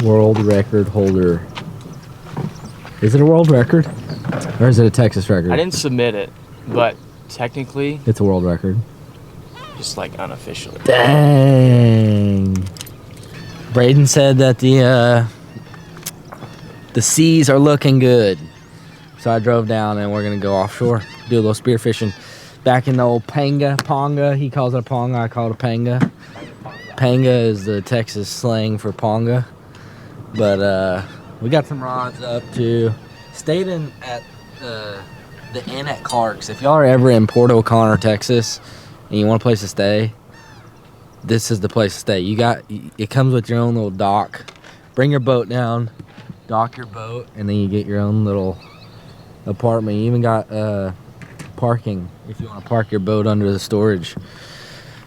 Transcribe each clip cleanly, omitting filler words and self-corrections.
world record holder. Is it a world record? Or is it a Texas record? I didn't submit it, but technically... It's a world record. Just like unofficially. Dang. Braden said that the seas are looking good. So I drove down and we're going to go offshore. Do a little spear fishing. Back in the old ponga. He calls it a ponga. I call it a panga. Panga is the Texas slang for ponga. But we got some rods up too. Stayed in at the inn at Clark's. If y'all are ever in Port O'Connor, Texas, and you want a place to stay, this is the place to stay. It comes with your own little dock. Bring your boat down, dock your boat, and then you get your own little apartment. You even got parking if you want to park your boat under the storage.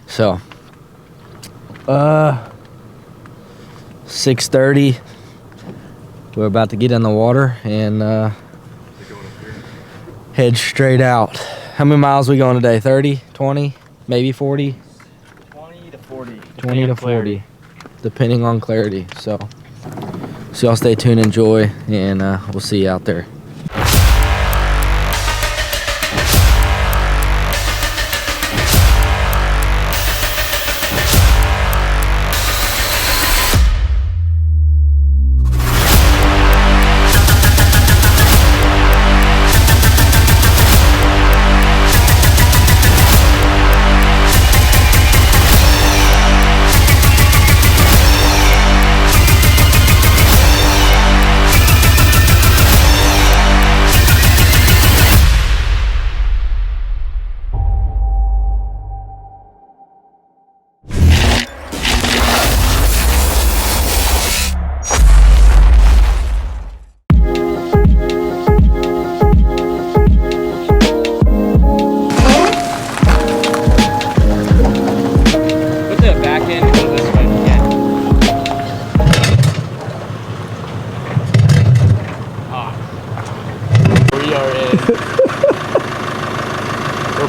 So 6:30, we're about to get in the water and head straight out. How many miles we going today? 30, 20, maybe 40? 20 to 40. 20 to 40, depending on clarity. So y'all stay tuned, enjoy, and we'll see you out there.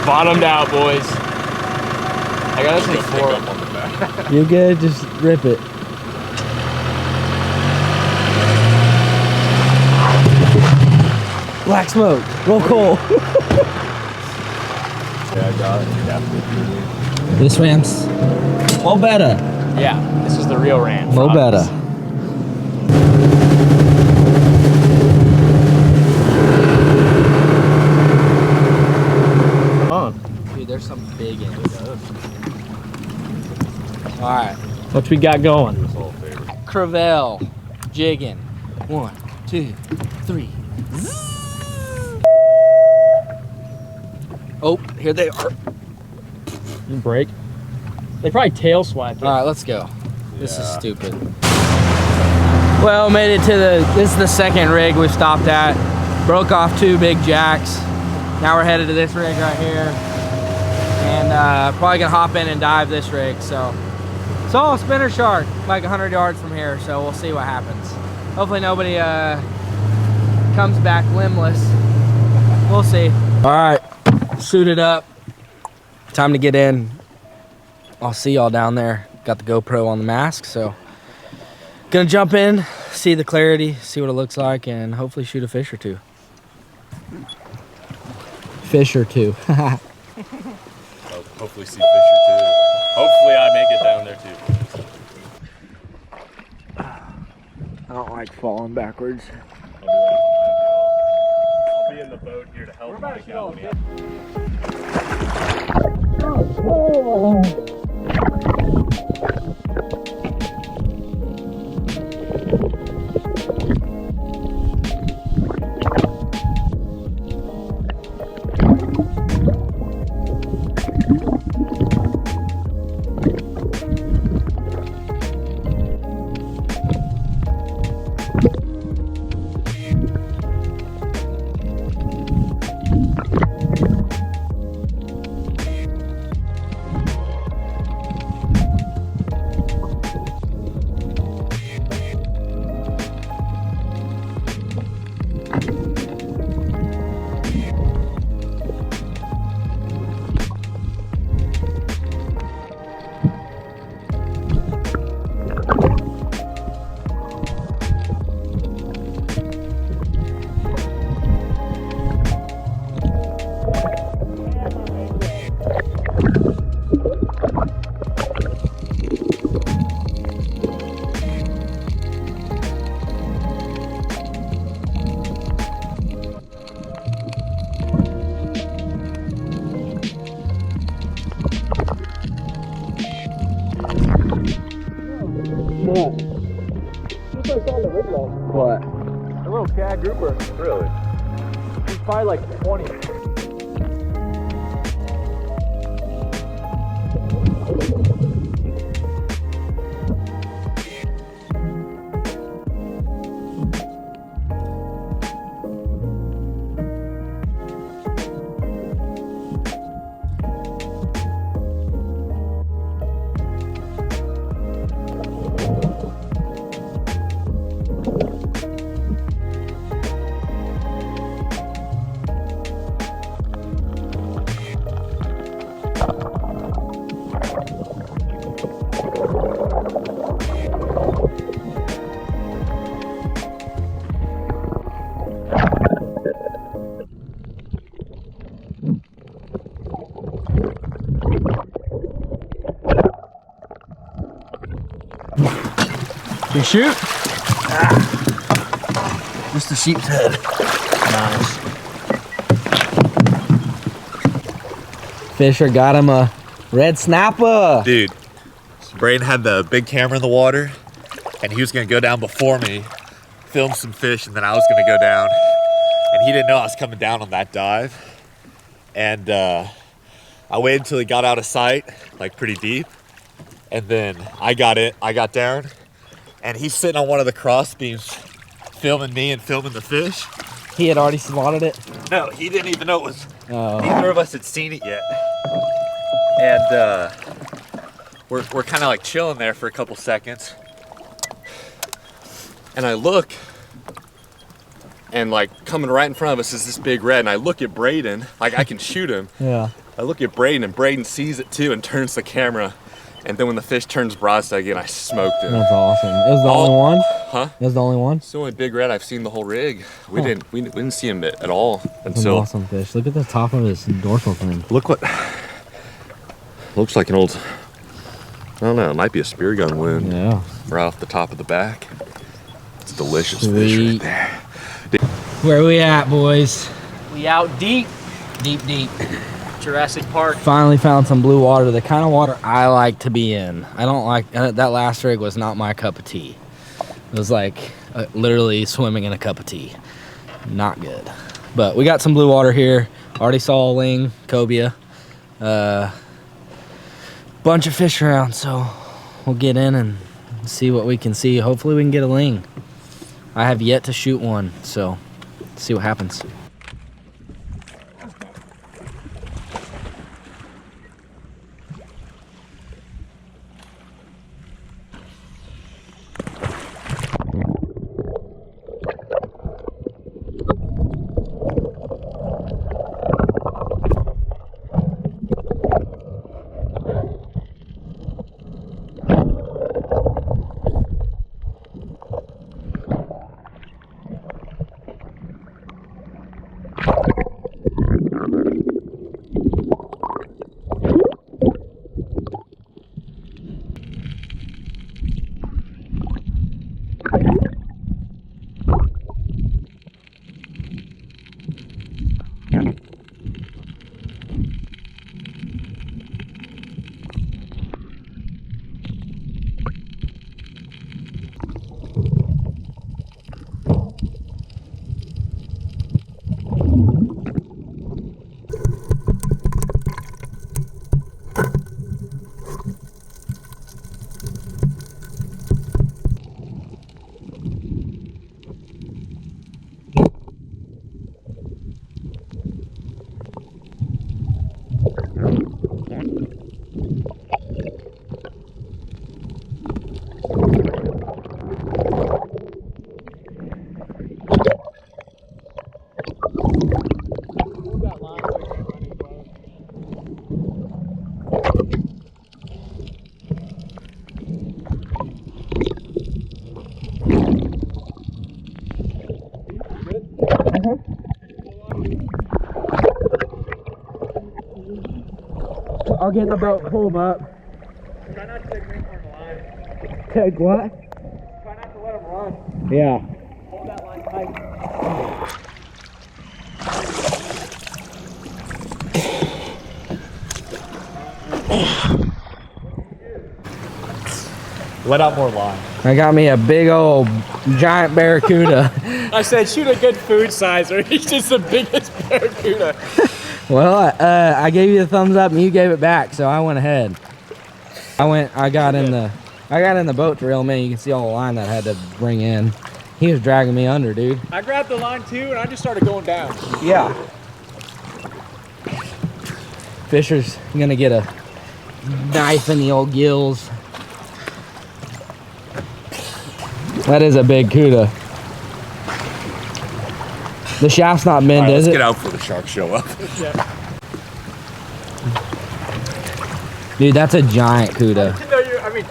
Bottomed out, boys. I got this thing four. You good? Just rip it. Black smoke. Roll coal. Yeah, I got it. Yeah. This ram's mo better. Yeah, this is the real ram. Mo better. There's something big in it. Alright. What we got going? Crevel. Jigging. 1, 2, 3. Oh, here they are. You break. They probably tail swiped it. Alright, let's go. This is stupid. Well, made it to this is the second rig we've stopped at. Broke off 2 big jacks. Now we're headed to this rig right here. And probably gonna hop in and dive this rig. So it's all a spinner shark, like 100 yards from here. So we'll see what happens. Hopefully nobody comes back limbless. We'll see. All right, suited up. Time to get in. I'll see y'all down there. Got the GoPro on the mask, so gonna jump in, see the clarity, see what it looks like, and hopefully shoot a fish or two. Fish or two. Hopefully see Fisher too. Hopefully I make it down there too. I don't like falling backwards. I'll be in the boat here to help Mike out when he Just like on the rig though. What? A little cat grouper. Really? He's probably like 20. You shoot? Just a sheep's head. Nice. Fisher got him a red snapper. Dude, Braden had the big camera in the water and he was gonna go down before me, film some fish, and then I was gonna go down. And he didn't know I was coming down on that dive. And I waited until he got out of sight, like pretty deep. And then I got down, and he's sitting on one of the cross beams filming me and filming the fish. He had already slotted it. No, he didn't even know it was, Oh. neither of us had seen it yet. And we're kind of like chilling there for a couple seconds. And I look, and like coming right in front of us is this big red, and I look at Braden, like I can shoot him. Yeah. I look at Braden, and Braden sees it too and turns the camera. And then when the fish turns broadside again, I smoked him. That's awesome. It was the only one? Huh? It was the only one? It's the only big red I've seen the whole rig. We didn't see him at all That's an until. awesome fish. Look at the top of his dorsal fin. Look what. Looks like an old. I don't know. It might be a spear gun wound Yeah. right off the top of the back. It's a delicious fish Sweet. right there. Where we at, boys? We out deep. Deep, deep. Jurassic Park. Finally found some blue water, the kind of water I like to be in. I don't like, that last rig was not my cup of tea. It was like literally swimming in a cup of tea. Not good. But we got some blue water here. Already saw a ling, cobia. Bunch of fish around, so we'll get in and see what we can see. Hopefully we can get a ling. I have yet to shoot one, so see what happens. I'll get in the boat, pull him up. Try not to take me from the line. Take what? Try not to let him run. Yeah. Hold that line tight. Let out more line. I got me a big old giant barracuda. I said shoot a good food sizer. He's just the biggest barracuda. Well, I gave you the thumbs up and you gave it back, so I went ahead. I got in the boat to reel him in. You can see all the line that I had to bring in. He was dragging me under, dude. I grabbed the line too, and I just started going down. Yeah. Fisher's gonna get a knife in the old gills. That is a big cuda. The shaft's not bent, All right, is let's it? get out before the sharks show up. Dude, that's a giant cuda. I mean,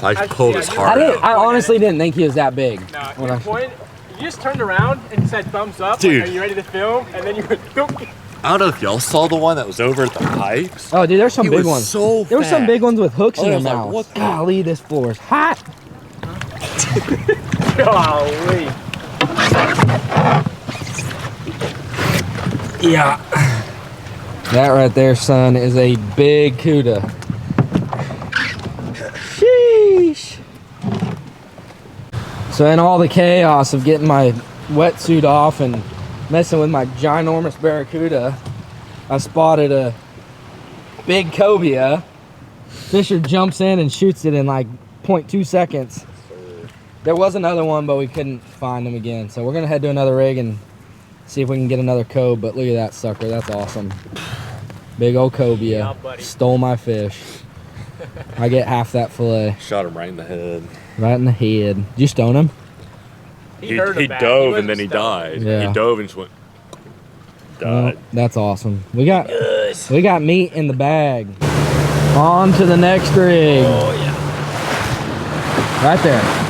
I pulled his heart out. I honestly didn't think he was that big. no, When you I- pointed, you just turned around and said thumbs up. Dude. Like, are you ready to film? And then you went, boop. I don't know if y'all saw the one that was over at the pipes. Oh, dude, there's some He big was ones. so There were some fat. big ones with hooks Oh, in I their was like, mouths. what the- Golly, this floor is hot. Golly. Yeah. That right there, son, is a big cuda. Sheesh. So in all the chaos of getting my wetsuit off and messing with my ginormous barracuda, I spotted a big cobia. Fisher jumps in and shoots it in like 0.2 seconds. There was another one, but we couldn't find him again. So we're gonna head to another rig and see if we can get another cobe. But look at that sucker, that's awesome. Big old cobia. Yeah, buddy. Stole my fish. I get half that fillet. Shot him right in the head. Right in the head. Did you stone him? He heard the bat. dove wasn't and then he stoned. died. Yeah. He dove and just went. Well, Died. that's awesome. We got meat in the bag. On to the next rig. Oh, yeah. Right there.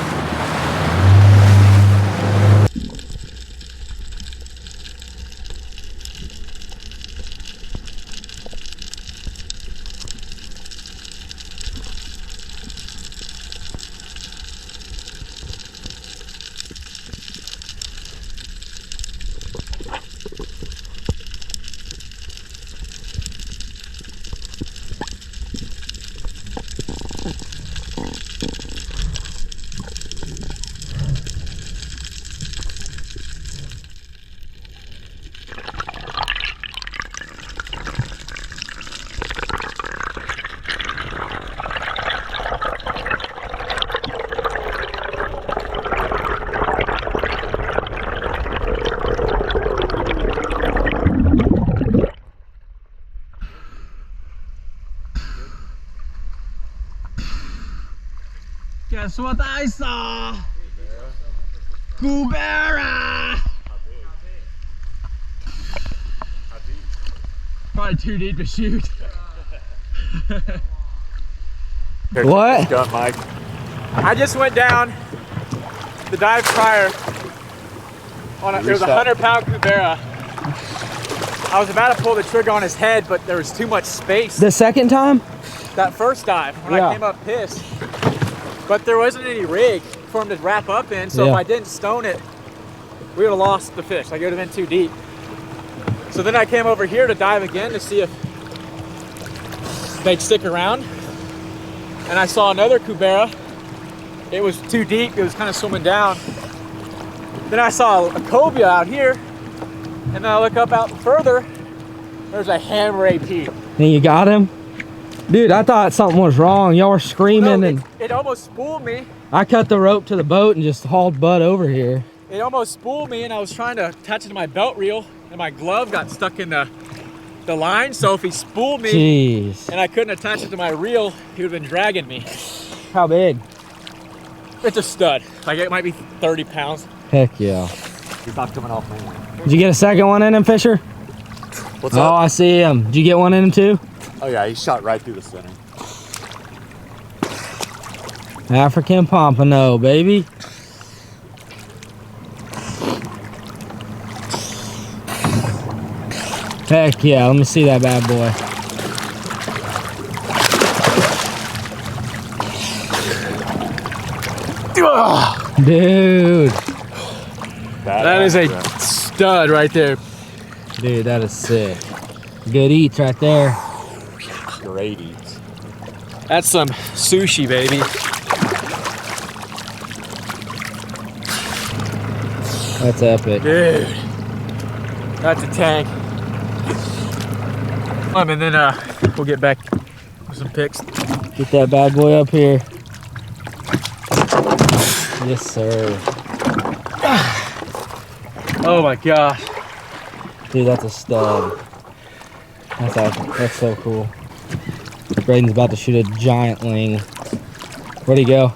Guess what I saw? Cubera! Probably too deep to shoot. What? Got Mike. I just went down the dive prior on a, there was a Reset. 100-pound Cubera. I was about to pull the trigger on his head, but there was too much space. The second time? That first dive, when Yeah. I came up pissed. But there wasn't any rig for him to wrap up in, so Yeah. if I didn't stone it, we would have lost the fish. Like, it would have been too deep. So then I came over here to dive again to see if they'd stick around. And I saw another Cubera. It was too deep, it was kind of swimming down. Then I saw a cobia out here, and then I look up out further, there's a hammer AP. And you got him? Dude, I thought something was wrong. Y'all were screaming, No, and it almost spooled me. I cut the rope to the boat and just hauled Bud over here. It almost spooled me, and I was trying to attach it to my belt reel, and my glove got stuck in the line. So if he spooled me Jeez. and I couldn't attach it to my reel, he would have been dragging me. How big? It's a stud. Like, it might be 30 pounds. Heck yeah. He's not coming off man. Did you get a second one in him, Fisher? What's Oh, up? I see him. Did you get one in him too? Oh yeah, he shot right through the center. African pompano, baby. Heck yeah, let me see that bad boy. Dude, That is a stud right there. dude, that is sick. Good eats right there. great eats. That's some sushi, baby. That's epic. Dude, that's a tank. And then we'll get back with some pics. Get that bad boy up here. Yes, sir. Oh my gosh. Dude, that's a stud. That's awesome. That's so cool. Braden's about to shoot a giant ling. Where'd he go?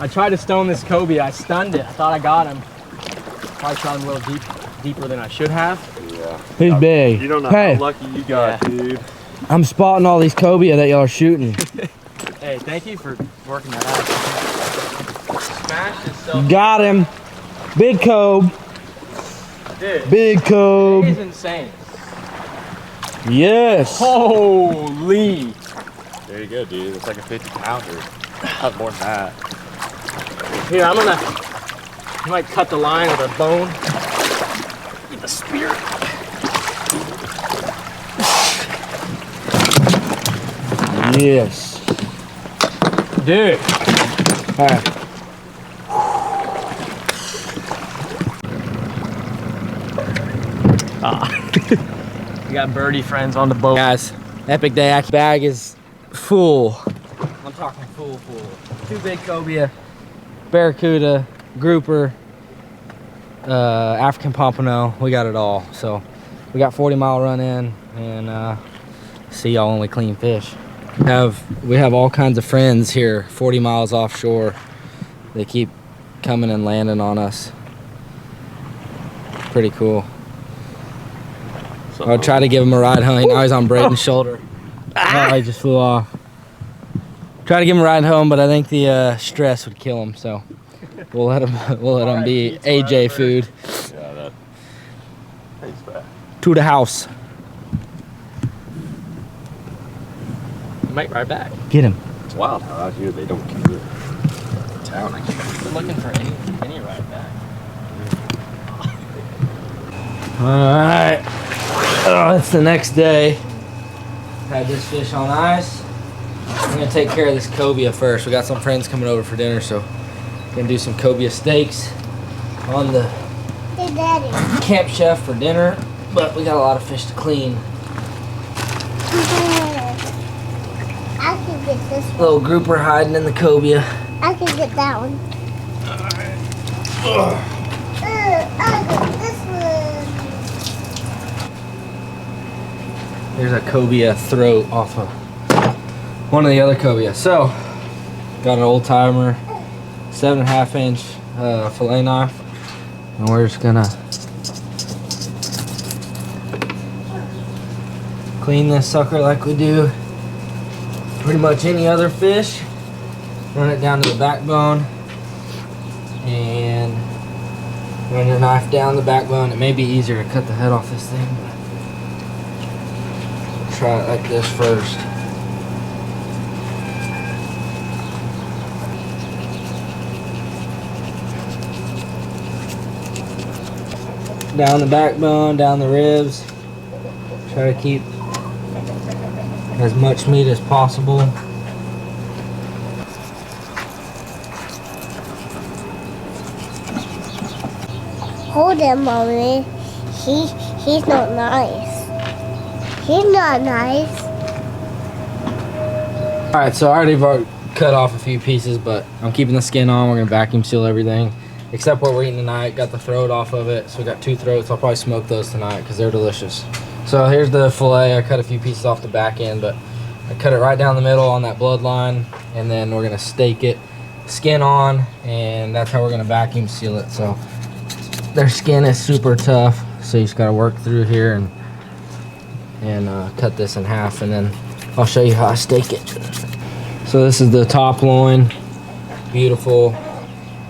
I tried to stone this cobia. I stunned it. I thought I got him. Probably shot him a little deeper than I should have. Yeah. He's big. You don't know Hey, how lucky you got, dude. I'm spotting all these cobia that y'all are shooting. Hey, thank you for working that out. Smashed itself. Got him. Big cob. Dude, Big cob. he's insane. Yes. Holy. There you go, dude. It's like a 50 pounder. Not more than that. Here, I might cut the line with a bone. Get the spear. Yes. Dude. All right. We got birdie friends on the boat. Guys, epic day. Actually, bag is full. I'm talking full. 2 big cobia, barracuda, grouper, African pompano. We got it all. So we got 40-mile run in, and see y'all only clean fish. We have all kinds of friends here 40 miles offshore. They keep coming and landing on us. Pretty cool. I'll try to give him a ride home. Now he's on Braden's shoulder. Oh, he just flew off. Try to give him a ride home, but I think the stress would kill him. So we'll let him be AJ food. Yeah, that tastes bad. To the house. I might ride back. Get him. It's wild how out here they don't keep it. Town. We're looking for any ride back. All right. Oh, it's the next day. Had this fish on ice. I'm gonna take care of this cobia first. We got some friends coming over for dinner, so gonna do some cobia steaks on the Camp Chef for dinner. But we got a lot of fish to clean. I can get this one. Little grouper hiding in the cobia. I can get that one. I got this one. There's a cobia throat off of one of the other cobia. So, got an old timer, 7.5 inch fillet knife, and we're just gonna clean this sucker like we do pretty much any other fish. Run it down to the backbone and run your knife down the backbone. It may be easier to cut the head off this thing, but try it like this first. Down the backbone, down the ribs. Try to keep as much meat as possible. Hold him, mommy. He's not nice. He's not nice. Alright, so I already cut off a few pieces, but I'm keeping the skin on. We're gonna vacuum seal everything, except what we're eating tonight. Got the throat off of it, so we got 2 throats. I'll probably smoke those tonight because they're delicious. So here's the fillet. I cut a few pieces off the back end, but I cut it right down the middle on that bloodline, and then we're gonna steak it, skin on, and that's how we're gonna vacuum seal it. So their skin is super tough, so you just gotta work through here and cut this in half, and then I'll show you how I steak it. So this is the top loin, beautiful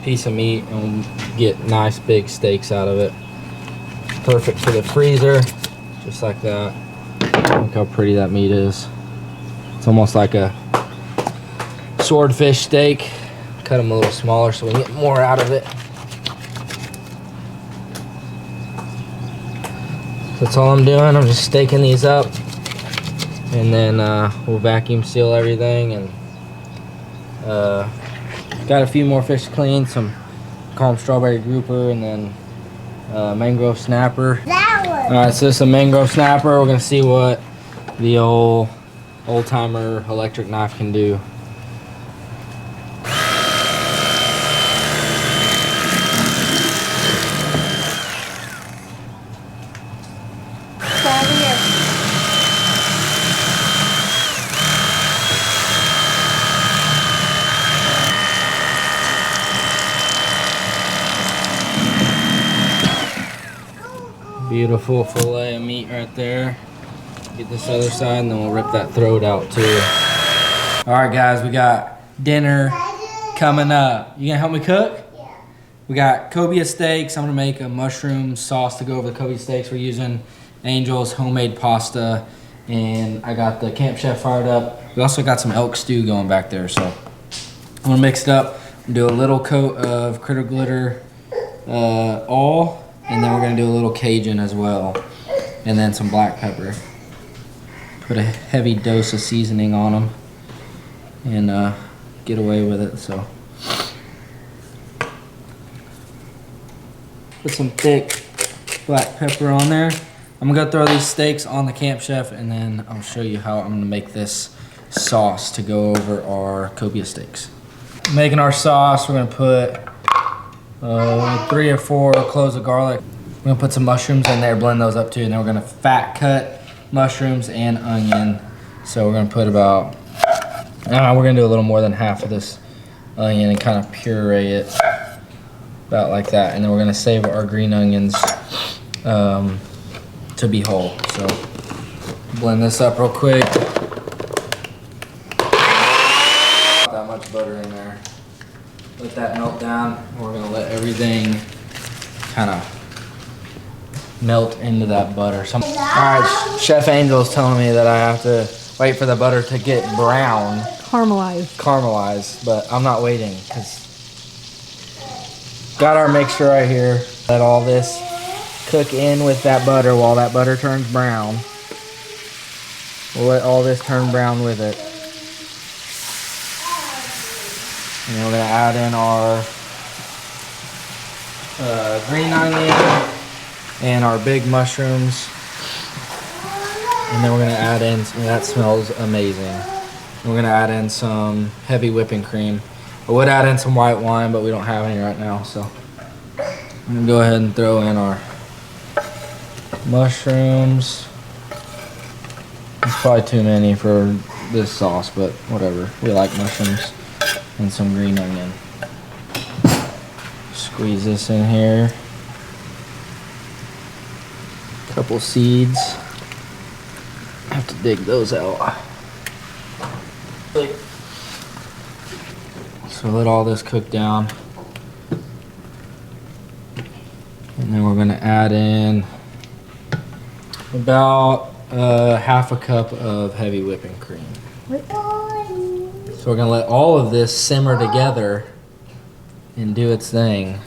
piece of meat, and we'll get nice big steaks out of it. Perfect for the freezer, just like that. Look how pretty that meat is. It's almost like a swordfish steak. Cut them a little smaller so we can get more out of it. That's all I'm doing. I'm just staking these up, and then we'll vacuum seal everything and Got a few more fish to clean. Some calm strawberry grouper and then mangrove snapper. That one. All right, so this is a mangrove snapper. We're gonna see what the old-timer electric knife can do. Beautiful fillet of meat right there. Get this other side and then we'll rip that throat out too. All right guys, we got dinner coming up. You gonna help me cook? Yeah. We got cobia steaks. I'm gonna make a mushroom sauce to go over the cobia steaks. We're using Angel's homemade pasta. And I got the Camp Chef fired up. We also got some elk stew going back there. So I'm gonna mix it up. Do a little coat of Critter Glitter all. And then we're gonna do a little Cajun as well. And then some black pepper. Put a heavy dose of seasoning on them. And get away with it, so. Put some thick black pepper on there. I'm gonna throw these steaks on the Camp Chef and then I'll show you how I'm gonna make this sauce to go over our cobia steaks. Making our sauce, we're gonna put 3 or 4 cloves of garlic. We're gonna put some mushrooms in there, blend those up too, and then we're gonna fat cut mushrooms and onion. So we're gonna put about, we're gonna do a little more than half of this onion and kind of puree it about like that. And then we're gonna save our green onions to be whole. So blend this up real quick. Not that much butter in there. Let that melt down. We're gonna let everything kind of melt into that butter. All right, Chef Angel's telling me that I have to wait for the butter to get brown. Caramelized, but I'm not waiting because got our mixture right here. Let all this cook in with that butter while that butter turns brown. We'll let all this turn brown with it. And then we're gonna add in our green onion and our big mushrooms. And then we're gonna add in, that smells amazing. We're gonna add in some heavy whipping cream. I would add in some white wine, but we don't have any right now, so I'm gonna go ahead and throw in our mushrooms. It's probably too many for this sauce, but whatever. We like mushrooms. And some green onion. Squeeze this in here. Couple seeds. I have to dig those out. So let all this cook down. And then we're gonna add in about half a cup of heavy whipping cream. So we're gonna let all of this simmer together and do its thing.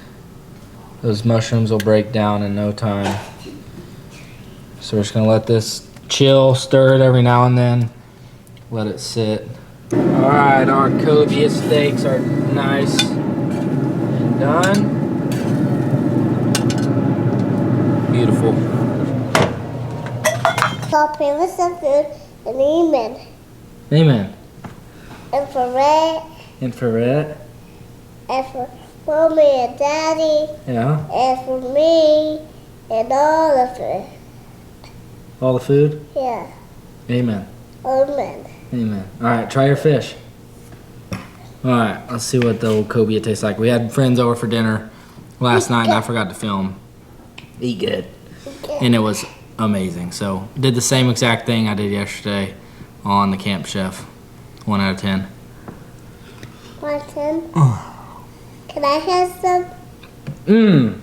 Those mushrooms will break down in no time. So we're just gonna let this chill, stir it every now and then, let it sit. All right, our cobia steaks are nice and done. Beautiful. So prepare some food and amen. Amen. Infrared, Infrared. and for mommy and daddy, Yeah. and for me, and all of it. All the food. Yeah, Amen. amen. Amen. All right, try your fish. All right, let's see what the old cobia tastes like. We had friends over for dinner last night and I forgot to film. Eat good. And it was amazing. So did the same exact thing I did yesterday on the Camp Chef. 1 out of 10. Martin, can I have some? Mmm.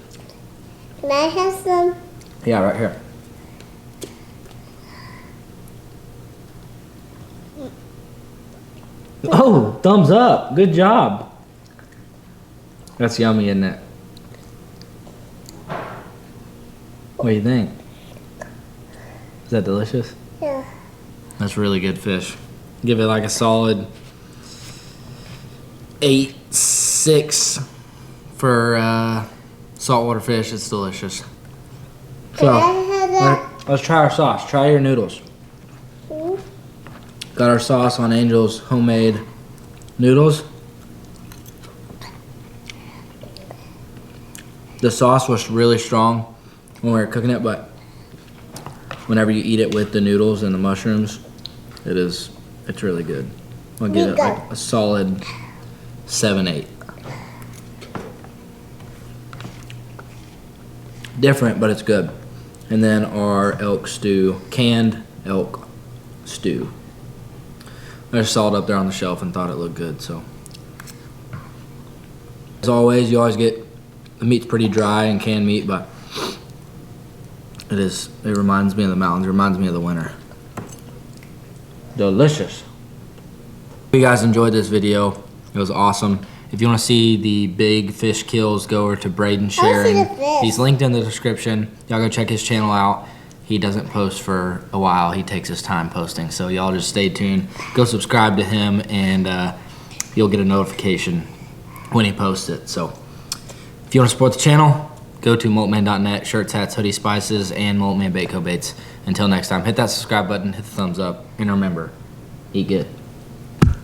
Can I have some? Yeah, right here. Oh, thumbs up. Good job. That's yummy, isn't it? What do you think? Is that delicious? Yeah. That's really good fish. Give it like a solid 8.6 for saltwater fish. It's delicious. Can I have that? Let's try our sauce. Try your noodles. Got our sauce on Angel's homemade noodles. The sauce was really strong when we were cooking it, but whenever you eat it with the noodles and the mushrooms, it's really good. I'll give it like a solid 7-8. Different, but it's good. And then our elk stew, canned elk stew. I just saw it up there on the shelf and thought it looked good, so. As always, you always get, the meat's pretty dry and canned meat, but it reminds me of the mountains, it reminds me of the winter. Delicious. Hope you guys enjoyed this video. It was awesome. If you want to see the big fish kills, go over to Braden Sharon. He's linked in the description. Y'all go check his channel out. He doesn't post for a while. He takes his time posting. So y'all just stay tuned. Go subscribe to him and you'll get a notification when he posts it. So if you want to support the channel, go to moltman.net, shirts, hats, hoodies, spices, and Moltman Baitco Baits. Until next time, hit that subscribe button, hit the thumbs up, and remember, eat good.